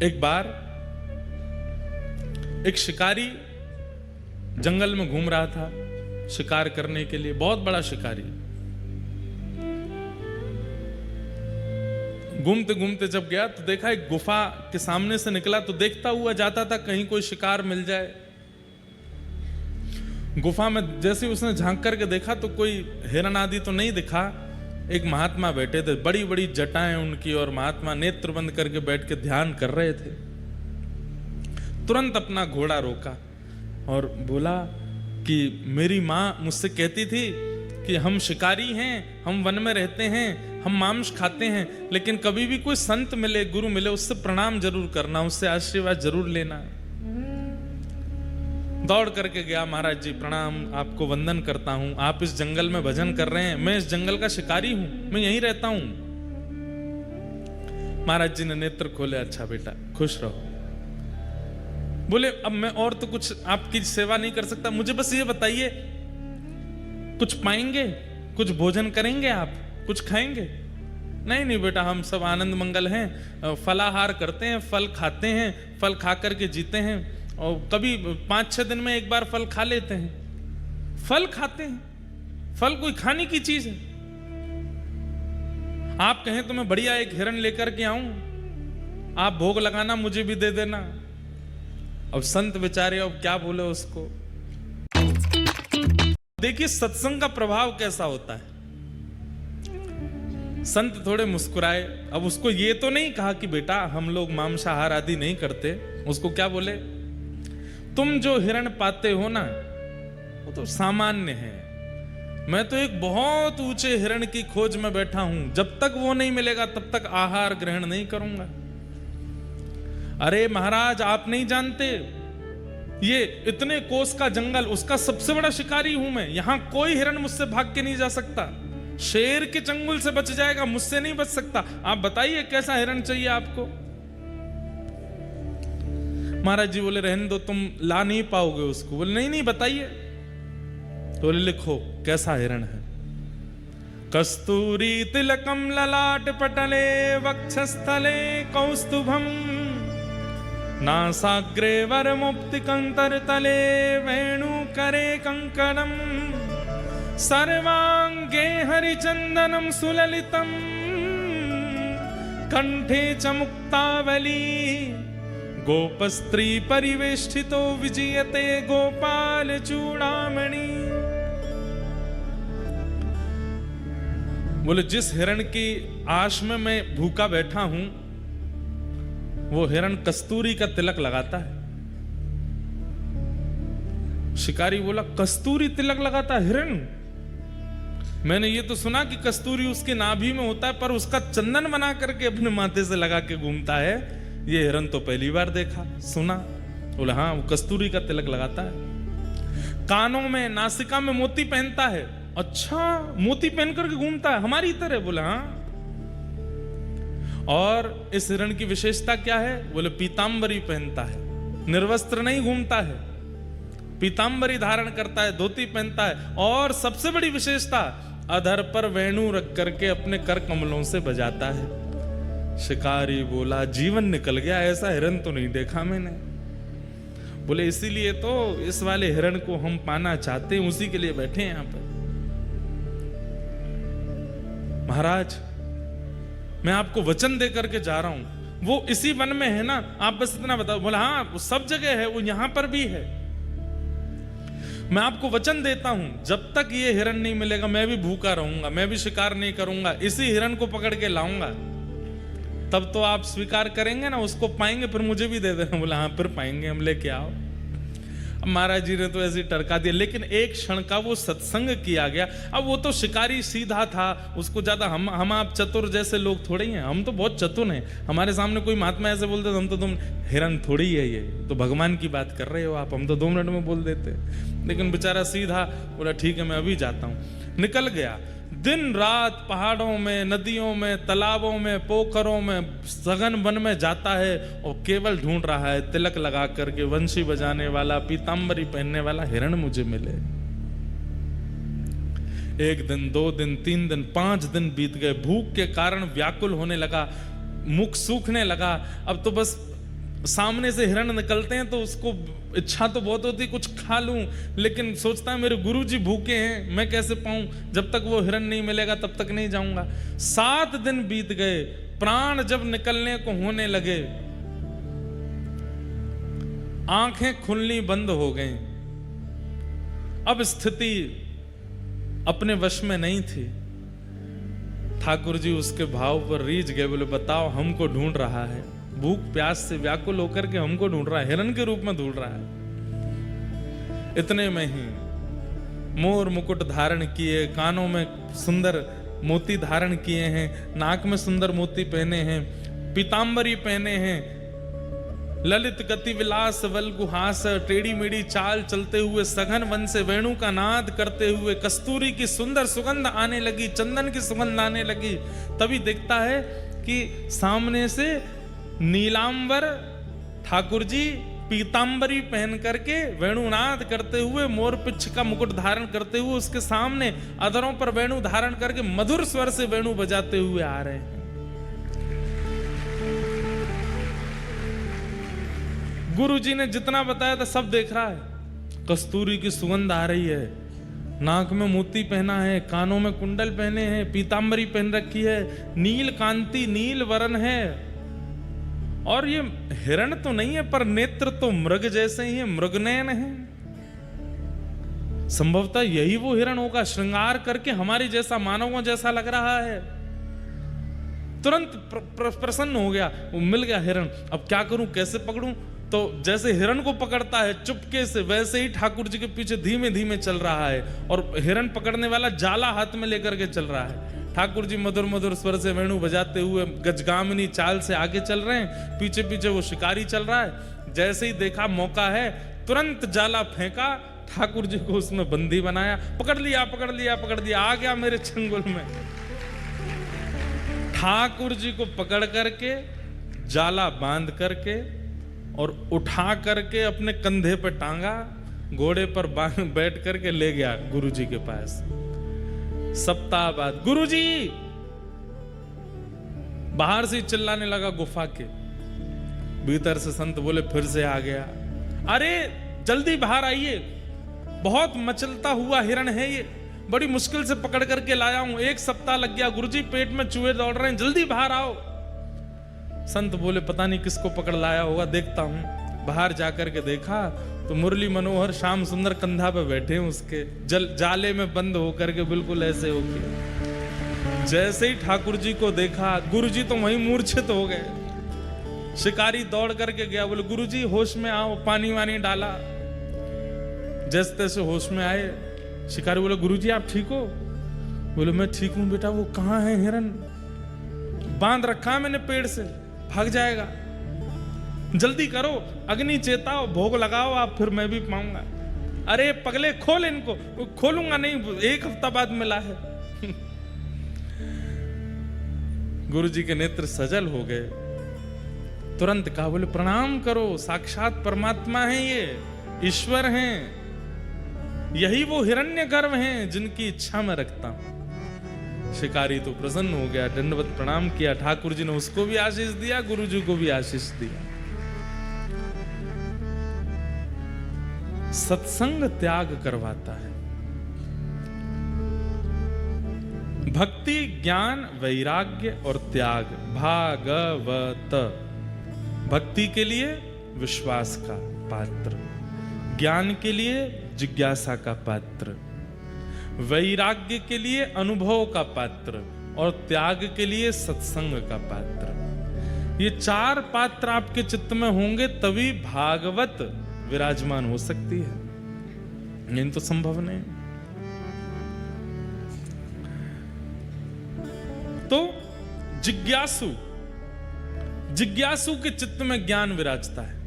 एक बार एक शिकारी जंगल में घूम रहा था शिकार करने के लिए, बहुत बड़ा शिकारी। घूमते घूमते जब गया तो देखा एक गुफा के सामने से निकला तो देखता हुआ जाता था कहीं कोई शिकार मिल जाए। गुफा में जैसे उसने झांक करके देखा तो कोई हिरन आदि तो नहीं दिखा। एक महात्मा बैठे थे, बड़ी बड़ी जटाएं उनकी, और महात्मा नेत्र बंद करके बैठ के ध्यान कर रहे थे। तुरंत अपना घोड़ा रोका और बोला कि मेरी माँ मुझसे कहती थी कि हम शिकारी हैं, हम वन में रहते हैं, हम मांस खाते हैं, लेकिन कभी भी कोई संत मिले, गुरु मिले, उससे प्रणाम जरूर करना, उससे आशीर्वाद जरूर लेना। दौड़ करके गया, महाराज जी प्रणाम, आपको वंदन करता हूं, आप इस जंगल में भजन कर रहे हैं, मैं इस जंगल का शिकारी हूं, मैं यहीं रहता हूं। महाराज जी ने नेत्र खोले, अच्छा बेटा खुश रहो। बोले अब मैं और तो कुछ आपकी सेवा नहीं कर सकता, मुझे बस ये बताइए कुछ पाएंगे, कुछ भोजन करेंगे, आप कुछ खाएंगे? नहीं नहीं बेटा, हम सब आनंद मंगल हैं, फलाहार करते हैं, फल खाते हैं, फल खा करके जीते हैं, और कभी 5-6 दिन में एक बार फल खा लेते हैं। फल खाते हैं, फल कोई खाने की चीज है? आप कहें तो मैं बढ़िया एक हिरण लेकर के आऊं, आप भोग लगाना, मुझे भी दे देना। अब संत बेचारे अब क्या बोले उसको। देखिए सत्संग का प्रभाव कैसा होता है। संत थोड़े मुस्कुराए। अब उसको ये तो नहीं कहा कि बेटा हम लोग मांसाहार आदि नहीं करते, उसको क्या बोले, तुम जो हिरण पाते हो ना वो तो सामान्य है, मैं तो एक बहुत ऊंचे हिरण की खोज में बैठा हूं, जब तक वो नहीं मिलेगा तब तक आहार ग्रहण नहीं करूंगा। अरे महाराज आप नहीं जानते, ये इतने कोस का जंगल, उसका सबसे बड़ा शिकारी हूं मैं, यहां कोई हिरण मुझसे भाग के नहीं जा सकता, शेर के चंगुल से बच जाएगा, मुझसे नहीं बच सकता। आप बताइए कैसा हिरण चाहिए आपको? महाराज जी बोले रहने दो, तुम ला नहीं पाओगे उसको। बोले नहीं नहीं बताइए। तो बोले लिखो कैसा हिरण है। कस्तूरी तिलकम ललाट पटले वक्षस्थले कौस्तुभम नासाग्रे वरमुक्तिकंतर तले वेणु करे कंकणम सर्वांगे हरिचंदनम सुललितम कंठे च मुक्तावली गोपस्त्री परिवेष्टितो विजयते गोपाल चूड़ामणि। बोले जिस हिरण की आश में मैं भूखा बैठा हूं वो हिरण कस्तूरी का तिलक लगाता है। शिकारी बोला कस्तूरी तिलक लगाता है हिरण? मैंने ये तो सुना कि कस्तूरी उसके नाभि में होता है, पर उसका चंदन बना करके अपने माथे से लगा के घूमता है, ये हिरण तो पहली बार देखा सुना। बोला हाँ वो कस्तूरी का तिलक लगाता है। कानों में नासिका में मोती पहनता है। अच्छा मोती पहन करके घूमता है हमारी तरह? बोला हाँ। और इस हिरण की विशेषता क्या है? बोले पीतांबरी पहनता है, निर्वस्त्र नहीं घूमता है, पीतांबरी धारण करता है, धोती पहनता है, और सबसे बड़ी विशेषता अधर पर वेणु रख करके अपने कर कमलों से बजाता है। शिकारी बोला जीवन निकल गया, ऐसा हिरण तो नहीं देखा मैंने। बोले इसीलिए तो इस वाले हिरण को हम पाना चाहते हैं, उसी के लिए बैठे हैं यहां पर। महाराज मैं आपको वचन दे करके जा रहा हूं, वो इसी वन में है ना, आप बस इतना बताओ। बोला हाँ वो सब जगह है, वो यहां पर भी है। मैं आपको वचन देता हूं जब तक ये हिरण नहीं मिलेगा मैं भी भूखा रहूंगा, मैं भी शिकार नहीं करूंगा, इसी हिरण को पकड़ के लाऊंगा, तब तो आप स्वीकार करेंगे ना, उसको पाएंगे, फिर मुझे भी दे देना। बोला हाँ फिर पाएंगे, हम लेके आओ। अब महाराज जी ने तो ऐसे टरका दिया, लेकिन एक क्षण का वो सत्संग किया गया। अब वो तो शिकारी सीधा था, उसको ज्यादा हम आप चतुर जैसे लोग थोड़े ही हैं, हम तो बहुत चतुर हैं। हमारे सामने कोई महात्मा ऐसे बोलते तो हम तो तुम हिरण थोड़ी है, ये तो भगवान की बात कर रहे हो आप, हम तो 2 मिनट में बोल देते। लेकिन बेचारा सीधा बोला ठीक है मैं अभी जाता हूँ। निकल गया, दिन रात पहाड़ों में, नदियों में, तालाबों में, पोखरों में, सघन वन में जाता है और केवल ढूंढ रहा है तिलक लगा करके वंशी बजाने वाला, पीतांबरी पहनने वाला हिरण मुझे मिले। 1 दिन, 2 दिन, 3 दिन, 5 दिन बीत गए। भूख के कारण व्याकुल होने लगा, मुख सूखने लगा। अब तो बस सामने से हिरण निकलते हैं तो उसको इच्छा तो बहुत होती कुछ खा लूं, लेकिन सोचता है मेरे गुरुजी भूखे हैं, मैं कैसे पाऊं, जब तक वो हिरण नहीं मिलेगा तब तक नहीं जाऊंगा। 7 दिन बीत गए, प्राण जब निकलने को होने लगे, आंखें खुलनी बंद हो गई। अब स्थिति अपने वश में नहीं थी। ठाकुर जी उसके भाव पर रीझ गए, बोले बताओ हमको ढूंढ रहा है, भूख प्यास से व्याकुल होकर के हमको ढूंढ रहा है, हिरण के रूप में ढूंढ रहा है। इतने में ही मोर मुकुट धारण किए, कानों में सुंदर मोती धारण किए हैं, नाक में सुंदर मोती पहने हैं, पीतांबरी पहने हैं, ललित गति विलास वल्गुहास, टेढ़ी मेढ़ी चाल चलते हुए सघन वन से वेणु का नाद करते हुए कस्तूरी की सुंदर सुगंध आने लगी, चंदन की सुगंध आने लगी। तभी देखता है कि सामने से नीलांबर ठाकुर जी पीतांबरी पहन करके वेणुनाद करते हुए, मोर पिच्छ का मुकुट धारण करते हुए उसके सामने अधरों पर वेणु धारण करके मधुर स्वर से वेणु बजाते हुए आ रहे हैं। गुरुजी ने जितना बताया था सब देख रहा है। कस्तूरी की सुगंध आ रही है, नाक में मोती पहना है, कानों में कुंडल पहने हैं, पीतांबरी पहन रखी है, नील कांति नील वरण है, और ये हिरण तो नहीं है पर नेत्र तो मृग जैसे ही है, मृगनयन है। संभवतः यही वो हिरण होगा, श्रृंगार करके हमारी जैसा, मानवों जैसा लग रहा है। तुरंत प्रसन्न हो गया, वो मिल गया हिरण। अब क्या करूं, कैसे पकड़ूं? तो जैसे हिरण को पकड़ता है चुपके से, वैसे ही ठाकुर जी के पीछे धीमे धीमे चल रहा है, और हिरण पकड़ने वाला जाला हाथ में लेकर के चल रहा है। ठाकुर जी मधुर मधुर स्वर से वेणु बजाते हुए गजगामिनी चाल से आगे चल रहे हैं, पीछे पीछे वो शिकारी चल रहा है। जैसे ही देखा मौका है, तुरंत जाला फेंका, ठाकुर जी को उसमें बंदी बनाया, पकड़ लिया पकड़ लिया पकड़ लिया, आ गया मेरे चंगुल में। ठाकुर जी को पकड़ करके जाला बांध करके और उठा करके अपने कंधे पर टांगा, घोड़े पर बैठ करके ले गया गुरुजी के पास। सप्ताह बाद गुरुजी बाहर से चिल्लाने लगा गुफा के भीतर से। संत बोले फिर से आ गया, अरे जल्दी बाहर आइए, बहुत मचलता हुआ हिरण है ये, बड़ी मुश्किल से पकड़ करके लाया हूं, 1 सप्ताह लग गया गुरुजी, पेट में चूहे दौड़ रहे हैं, जल्दी बाहर आओ। संत बोले पता नहीं किसको पकड़ लाया होगा, देखता हूं। बाहर जाकर के देखा तो मुरली मनोहर श्याम सुंदर कंधा पे बैठे हैं उसके, जाले में बंद होकर के, बिल्कुल ऐसे हो गए। जैसे ही ठाकुर जी को देखा, गुरुजी तो वहीं मूर्छित हो गए। शिकारी दौड़ करके गया, बोले गुरुजी होश में आओ, पानी वानी डाला। जैसे तैसे होश में आए। शिकारी बोले गुरुजी आप ठीक हो? बोले मैं ठीक हूं बेटा। वो कहाँ है हिरण? बांध रखा है मैंने पेड़ से, भाग जाएगा, जल्दी करो, अग्नि चेताओ, भोग लगाओ आप, फिर मैं भी पाऊंगा। अरे पगले खोल इनको। खोलूंगा नहीं, 1 हफ्ता बाद मिला है। गुरुजी के नेत्र सजल हो गए, तुरंत कहा, बोले प्रणाम करो, साक्षात परमात्मा है, ये ईश्वर हैं, यही वो हिरण्यगर्भ हैं जिनकी इच्छा में रखता हूं। शिकारी तो प्रसन्न हो गया, दंडवत प्रणाम किया। ठाकुर जी ने उसको भी आशीष दिया, गुरु जी को भी आशीष दिया। सत्संग त्याग करवाता है। भक्ति ज्ञान वैराग्य और त्याग, भागवत। भक्ति के लिए विश्वास का पात्र, ज्ञान के लिए जिज्ञासा का पात्र, वैराग्य के लिए अनुभव का पात्र, और त्याग के लिए सत्संग का पात्र। ये 4 पात्र आपके चित्त में होंगे तभी भागवत विराजमान हो सकती है, नहीं तो संभव नहीं। तो जिज्ञासु के चित्त में ज्ञान विराजता है।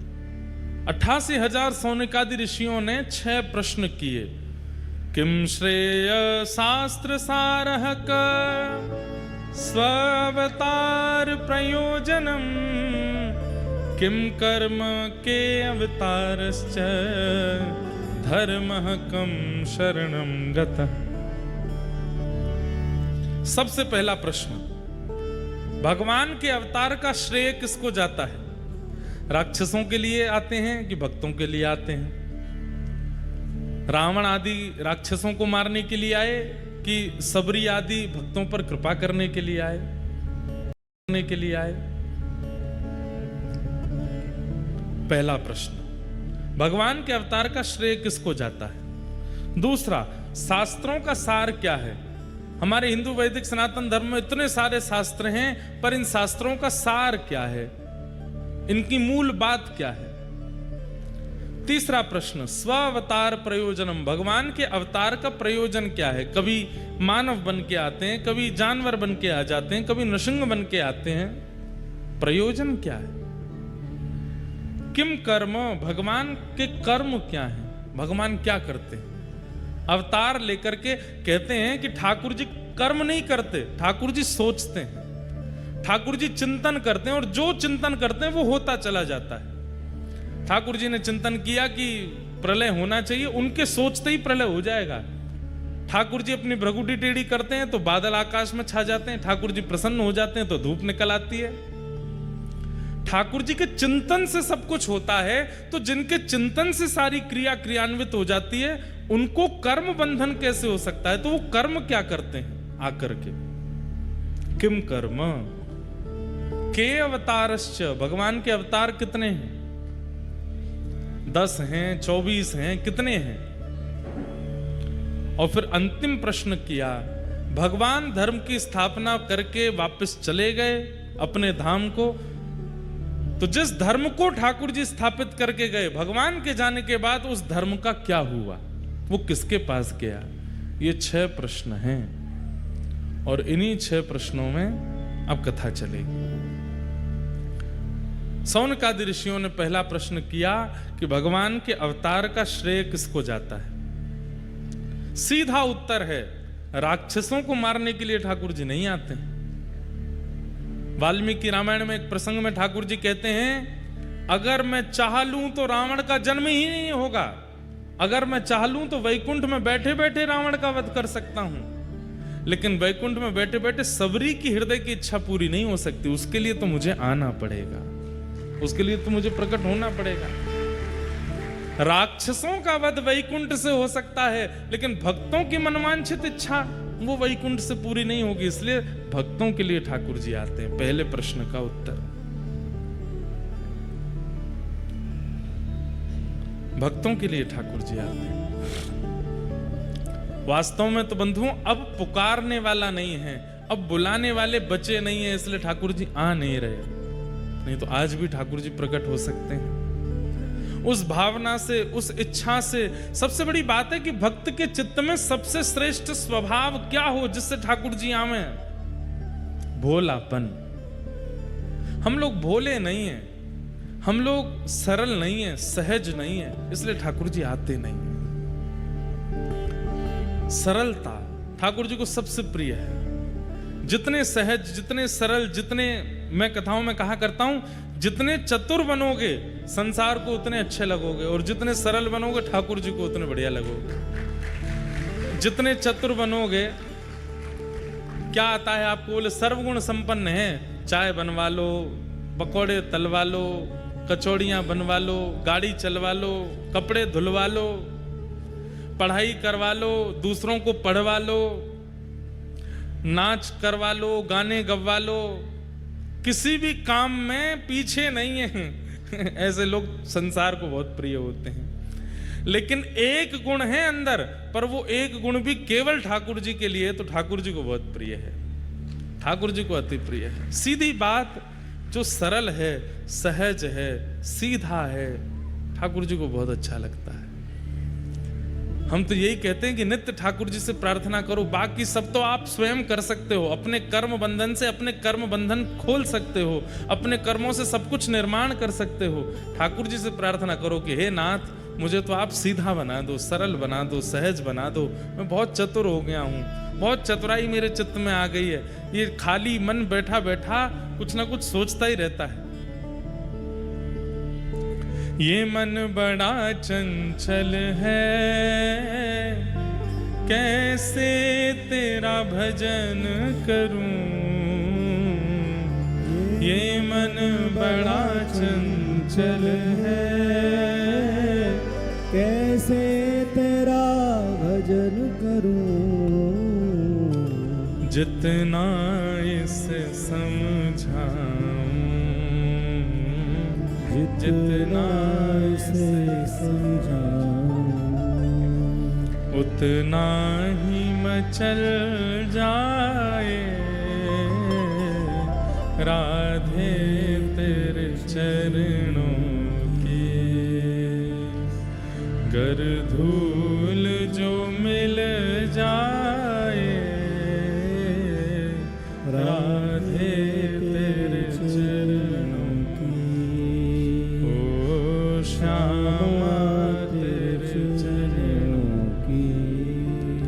88,000 सौनिकादि ऋषियों ने 6 प्रश्न किए। किम श्रेय शास्त्र सारः स्वावतार प्रयोजनम, किम कर्म के अवतारश्च धर्मः कम शरणं गतः। सबसे पहला प्रश्न, भगवान के अवतार का श्रेय किसको जाता है? राक्षसों के लिए आते हैं कि भक्तों के लिए आते हैं? रावण आदि राक्षसों को मारने के लिए आए कि सबरी आदि भक्तों पर कृपा करने के लिए आए? पहला प्रश्न, भगवान के अवतार का श्रेय किसको जाता है? दूसरा, शास्त्रों का सार क्या है? हमारे हिंदू वैदिक सनातन धर्म में इतने सारे शास्त्र हैं, पर इन शास्त्रों का सार क्या है? इनकी मूल बात क्या है? तीसरा प्रश्न, स्व अवतार प्रयोजनम, भगवान के अवतार का प्रयोजन क्या है? कभी मानव बन के आते हैं, कभी जानवर बन के आ जाते हैं, कभी नृसिंह बन के आते हैं, प्रयोजन क्या है? किम कर्म, भगवान के कर्म क्या है? भगवान क्या करते हैं? अवतार लेकर के कहते हैं कि ठाकुर जी कर्म नहीं करते, ठाकुर जी सोचते हैं, ठाकुर जी चिंतन करते हैं, और जो चिंतन करते हैं वो होता चला जाता है। ठाकुर जी ने चिंतन किया कि प्रलय होना चाहिए, उनके सोचते ही प्रलय हो जाएगा। ठाकुर जी अपनी भ्रगुटी टेढ़ी करते हैं तो बादल आकाश में छा जाते हैं, ठाकुर जी प्रसन्न हो जाते हैं तो धूप निकल आती है। ठाकुर जी के चिंतन से सब कुछ होता है, तो जिनके चिंतन से सारी क्रिया क्रियान्वित हो जाती है, उनको कर्म बंधन कैसे हो सकता है? तो वो कर्म क्या करते हैं आकर के? किम कर्म के अवतारश्च, भगवान के अवतार कितने हैं? 10 हैं, 24 हैं, कितने हैं? और फिर अंतिम प्रश्न किया, भगवान धर्म की स्थापना करके वापस चले गए अपने धाम को, तो जिस धर्म को ठाकुर जी स्थापित करके गए, भगवान के जाने के बाद उस धर्म का क्या हुआ? वो किसके पास गया? ये 6 प्रश्न हैं, और इन्हीं 6 प्रश्नों में अब कथा चलेगी। सौनकादि ऋषियों ने पहला प्रश्न किया कि भगवान के अवतार का श्रेय किसको जाता है? सीधा उत्तर है, राक्षसों को मारने के लिए ठाकुर जी नहीं आते हैं। वाल्मीकि रामायण में एक प्रसंग में ठाकुर जी कहते हैं, अगर मैं चाह लूं तो रावण का जन्म ही नहीं होगा, अगर मैं चाह लूं तो वैकुंठ में बैठे बैठे रावण का वध कर सकता हूं, लेकिन वैकुंठ में बैठे बैठे सबरी की हृदय की इच्छा पूरी नहीं हो सकती। उसके लिए तो मुझे आना पड़ेगा, उसके लिए तो मुझे प्रकट होना पड़ेगा। राक्षसों का वध वैकुंठ से हो सकता है, लेकिन भक्तों की मनवांछित इच्छा वो वैकुंठ से पूरी नहीं होगी, इसलिए भक्तों के लिए ठाकुर जी आते हैं। पहले प्रश्न का उत्तर, भक्तों के लिए ठाकुर जी आते हैं। वास्तव में तो बंधुओं, अब पुकारने वाला नहीं है, अब बुलाने वाले बचे नहीं है, इसलिए ठाकुर जी आ नहीं रहे। नहीं तो आज भी ठाकुर जी प्रकट हो सकते हैं। उस भावना से, उस इच्छा से। सबसे बड़ी बात है कि भक्त के चित्त में सबसे श्रेष्ठ स्वभाव क्या हो जिससे ठाकुर जी आवे? भोलापन। हम लोग भोले नहीं हैं, हम लोग सरल नहीं हैं, सहज नहीं हैं, इसलिए ठाकुर जी आते नहीं हैं। सरलता ठाकुर जी को सबसे प्रिय है। जितने सहज, जितने सरल, जितने, मैं कथाओं में कहा करता हूं, जितने चतुर बनोगे संसार को उतने अच्छे लगोगे, और जितने सरल बनोगे ठाकुर जी को उतने बढ़िया लगोगे। जितने चतुर बनोगे, क्या आता है आपको? बोले सर्वगुण संपन्न है, चाय बनवा लो, पकौड़े तलवा लो, कचौड़ियां बनवा लो, गाड़ी चलवा लो, कपड़े धुलवा लो, पढ़ाई करवा लो, दूसरों को पढ़वा लो, नाच करवा लो, गाने गवा लो, किसी भी काम में पीछे नहीं है। ऐसे लोग संसार को बहुत प्रिय होते हैं। लेकिन एक गुण है अंदर, पर वो एक गुण भी केवल ठाकुर जी के लिए, तो ठाकुर जी को बहुत प्रिय है, ठाकुर जी को अति प्रिय है। सीधी बात, जो सरल है, सहज है, सीधा है, ठाकुर जी को बहुत अच्छा लगता है। हम तो यही कहते हैं कि नित्य ठाकुर जी से प्रार्थना करो, बाकी सब तो आप स्वयं कर सकते हो। अपने कर्म बंधन से अपने कर्म बंधन खोल सकते हो, अपने कर्मों से सब कुछ निर्माण कर सकते हो। ठाकुर जी से प्रार्थना करो कि हे नाथ, मुझे तो आप सीधा बना दो, सरल बना दो, सहज बना दो। मैं बहुत चतुर हो गया हूँ, बहुत चतुराई मेरे चित्त में आ गई है। ये खाली मन बैठा बैठा कुछ ना कुछ सोचता ही रहता है। ये मन बड़ा चंचल है, कैसे तेरा भजन करूं। ये मन बड़ा चंचल चंचल है, कैसे तेरा भजन करूं। जितना इसे समझाऊं, जितना इसे समझाऊं, उतना ही मचल जाए राधे तेरे चरणों की। गर धूल